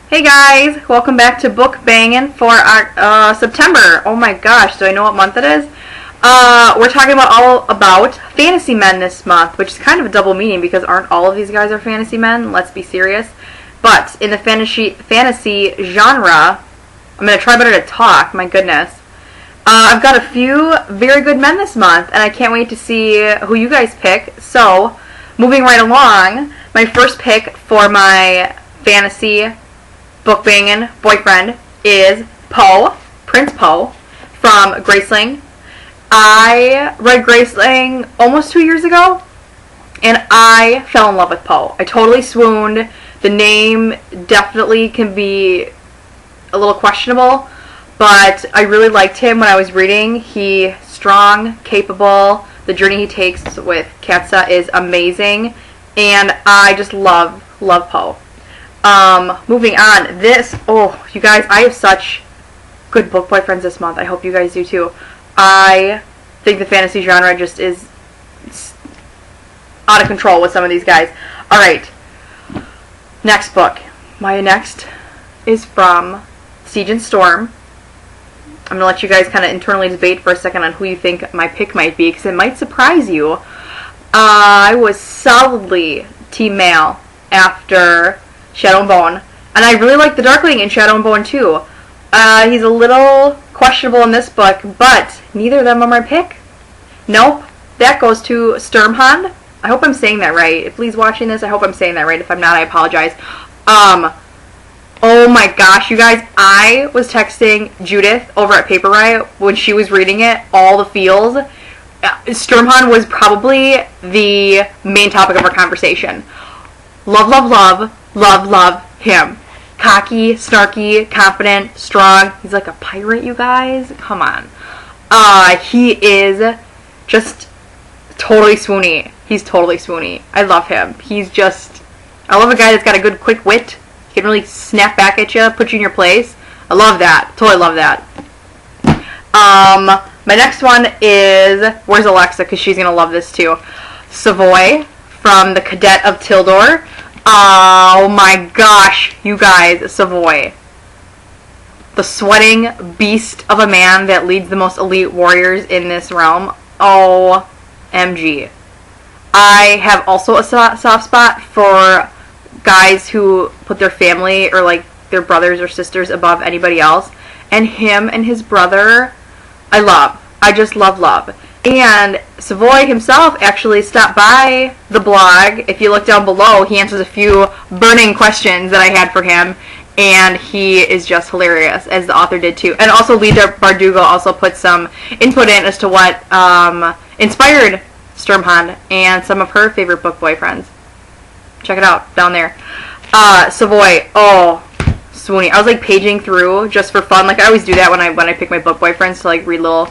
Hey guys, welcome back to Book Bangin' for our September. Oh my gosh, do I know what month it is? We're talking about all about fantasy men this month, which is kind of a double meaning because aren't all of these guys are fantasy men? Let's be serious. But in the fantasy genre, I'm gonna try better to talk. My goodness, I've got a few very good men this month, and I can't wait to see who you guys pick. So, moving right along, my first pick for my fantasy book banging boyfriend is Poe, Prince Poe, from Graceling. I read Graceling almost 2 years ago, and I fell in love with Poe. I totally swooned. The name definitely can be a little questionable, but I really liked him when I was reading. He's strong, capable. The journey he takes with Katsa is amazing, and I just love Poe. Moving on, you guys, I have such good book boyfriends this month. I hope you guys do too. I think the fantasy genre just is out of control with some of these guys. Alright, next book. My next is from Siege and Storm. I'm going to let you guys kind of internally debate for a second on who you think my pick might be, because it might surprise you. I was solidly team male after Shadow and Bone, and I really like the Darkling in Shadow and Bone too. He's a little questionable in this book, but neither of them are my pick. Nope, that goes to Sturmhond. I hope I'm saying that right. If Lee's watching this, I hope I'm saying that right. If I'm not, I apologize. Oh my gosh, you guys, I was texting Judith over at Paper Riot when she was reading it, all the feels. Sturmhond was probably the main topic of our conversation. Love him. Cocky, snarky, confident, strong. He's like a pirate, you guys. Come on. He is just totally swoony. He's totally swoony. I love him. I love a guy that's got a good quick wit. He can really snap back at you, put you in your place. I love that. Totally love that. My next one is, where's Alexa? Because she's going to love this too. Savoy from The Cadet of Tildor. Oh my gosh, you guys, Savoy. The sweating beast of a man that leads the most elite warriors in this realm. OMG. I have also a soft spot for guys who put their family or like their brothers or sisters above anybody else. And him and his brother, I love. I just love. And Savoy himself actually stopped by the blog. If you look down below, he answers a few burning questions that I had for him, and he is just hilarious, as the author did too. And also Lita Bardugo also put some input in as to what inspired Sturmhond and some of her favorite book boyfriends. Check it out down there. Savoy, swoony. I was like paging through just for fun. Like I always do that when I pick my book boyfriends, to like read little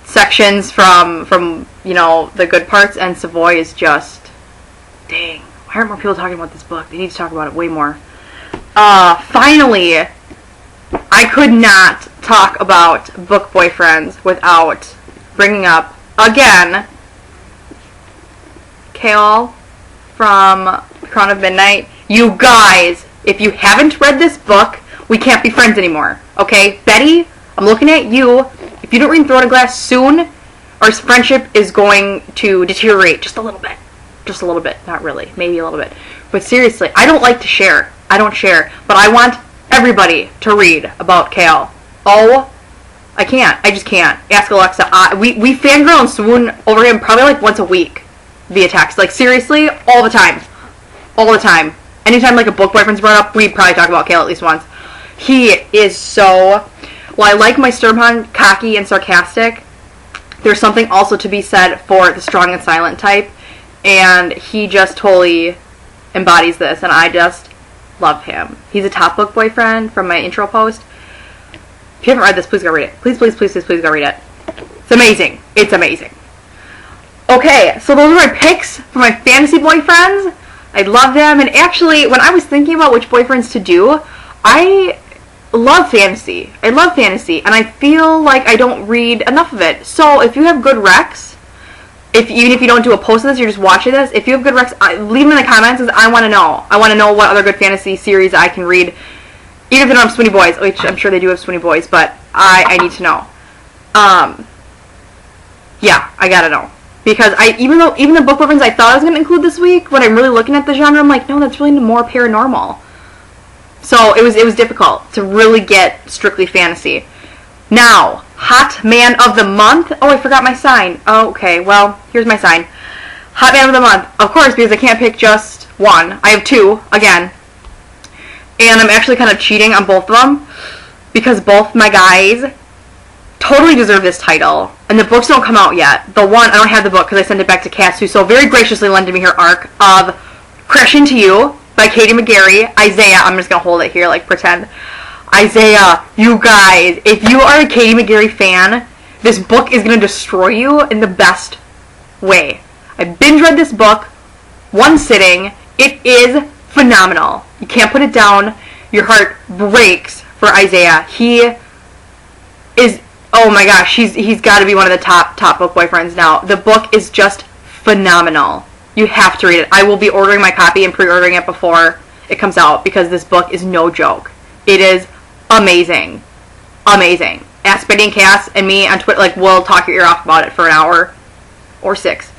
sections from the good parts, and Savoy is just, dang, why aren't more people talking about this book? They need to talk about it way more. Finally, I could not talk about book boyfriends without bringing up, again, Chaol from Crown of Midnight. You guys, if you haven't read this book, we can't be friends anymore, okay? Betty, I'm looking at you. If you don't read Throne of Glass soon, our friendship is going to deteriorate just a little bit. Just a little bit. Not really. Maybe a little bit. But seriously, I don't like to share. I don't share. But I want everybody to read about Chaol. I can't. I just can't. Ask Alexa. We fangirl and swoon over him probably like once a week via text. Like seriously, all the time. All the time. Anytime like a book boyfriend's brought up, we probably talk about Chaol at least once. He is so... While I like my Sturmhond cocky and sarcastic, there's something also to be said for the strong and silent type, and he just totally embodies this, and I just love him. He's a top book boyfriend from my intro post. If you haven't read this, please go read it. Please go read it. It's amazing. It's amazing. Okay, so those are my picks for my fantasy boyfriends. I love them, and actually, when I was thinking about which boyfriends to do, I love fantasy. I love fantasy, and I feel like I don't read enough of it. So if you have good recs, even if you don't do a post of this, you're just watching this. If you have good recs, leave them in the comments, because I want to know. I want to know what other good fantasy series I can read, even if they don't have Sweeney Boys, which I'm sure they do have Sweeney Boys, but I need to know. Yeah, I gotta know. Because even the book reference I thought I was going to include this week, when I'm really looking at the genre, I'm like, no, that's really more paranormal. So it was difficult to really get strictly fantasy. Now, Hot Man of the Month. Oh, I forgot my sign. Oh, okay, well, here's my sign. Hot Man of the Month. Of course, because I can't pick just one. I have two, again. And I'm actually kind of cheating on both of them, because both my guys totally deserve this title. And the books don't come out yet. The one, I don't have the book because I sent it back to Cass, who so very graciously lended me her arc of Crash Into You by Katie McGarry. Isaiah, I'm just going to hold it here, like pretend. Isaiah, you guys, if you are a Katie McGarry fan, this book is going to destroy you in the best way. I binge read this book one sitting. It is phenomenal. You can't put it down. Your heart breaks for Isaiah. He is, oh my gosh, he's got to be one of the top book boyfriends now. The book is just phenomenal. You have to read it. I will be ordering my copy and pre-ordering it before it comes out, because this book is no joke. It is amazing. Amazing. Ask Betty and Cass and me on Twitter, like, we'll talk your ear off about it for an hour or 6.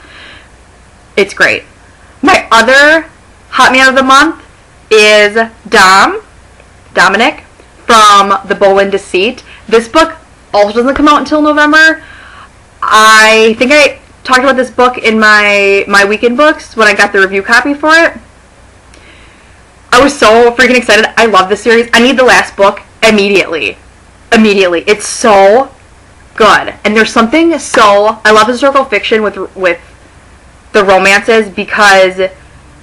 It's great. My other Hot Man of the Month is Dominic from The Bowen Deceit. This book also doesn't come out until November. I think I talked about this book in my weekend books when I got the review copy for it. I was so freaking excited. I love this series. I need the last book immediately. It's so good. And there's something so, I love historical fiction with the romances, because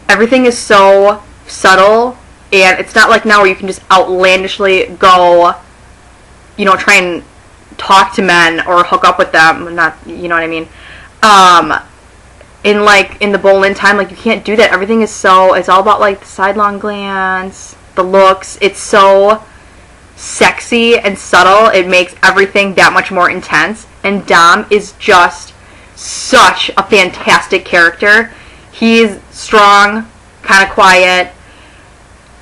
everything is so subtle, and it's not like now where you can just outlandishly go, try and talk to men or hook up with them. Not, you know what I mean? In the Boleyn time, like, you can't do that. Everything is so, it's all about, like, the sidelong glance, the looks. It's so sexy and subtle. It makes everything that much more intense. And Dom is just such a fantastic character. He's strong, kind of quiet,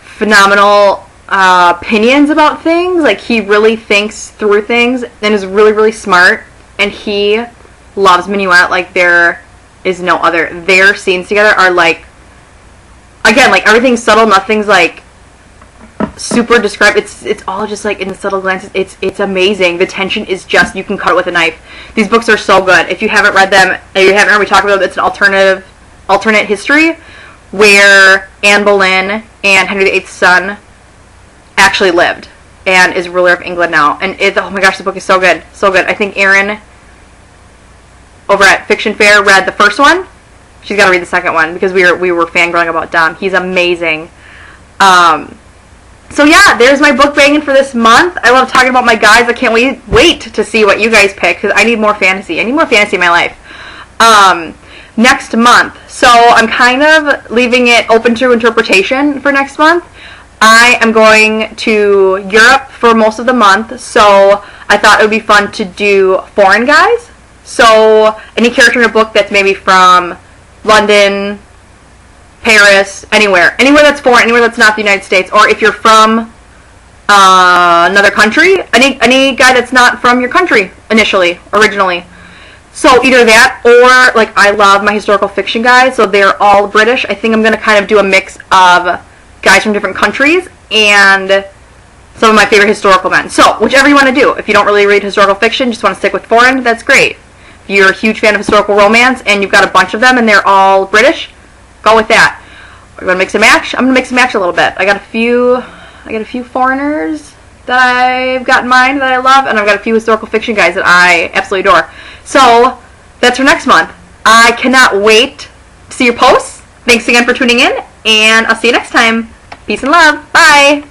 phenomenal opinions about things. Like, he really thinks through things and is really, really smart. And he loves Minuet like there is no other. Their scenes together are like, again, like, everything's subtle. Nothing's like super described. It's all just like in the subtle glances. It's amazing. The tension is just, you can cut it with a knife. These books are so good. If you haven't read them, if you haven't heard me talk about it, it's an alternate history where Anne Boleyn and Henry VIII's son actually lived and is ruler of England now. And oh my gosh, the book is so good. So good. I think Erin over at Fiction Fair read the first one. She's got to read the second one, because we were fangirling about Dom. He's amazing. So yeah, there's my book banging for this month. I love talking about my guys. I can't wait to see what you guys pick, because I need more fantasy. I need more fantasy in my life. Next month. So I'm kind of leaving it open to interpretation for next month. I am going to Europe for most of the month, so I thought it would be fun to do foreign guys. So any character in a book that's maybe from London, Paris, anywhere that's foreign, anywhere that's not the United States, or if you're from another country, any guy that's not from your country originally. So either that, or, like, I love my historical fiction guys, so they're all British. I think I'm going to kind of do a mix of guys from different countries and some of my favorite historical men. So whichever you want to do. If you don't really read historical fiction, just want to stick with foreign, that's great. If you're a huge fan of historical romance and you've got a bunch of them and they're all British, go with that. We're going to mix and match. I'm going to mix and match a little bit. I got a few foreigners that I've got in mind that I love, and I've got a few historical fiction guys that I absolutely adore. So that's for next month. I cannot wait to see your posts. Thanks again for tuning in, and I'll see you next time. Peace and love. Bye.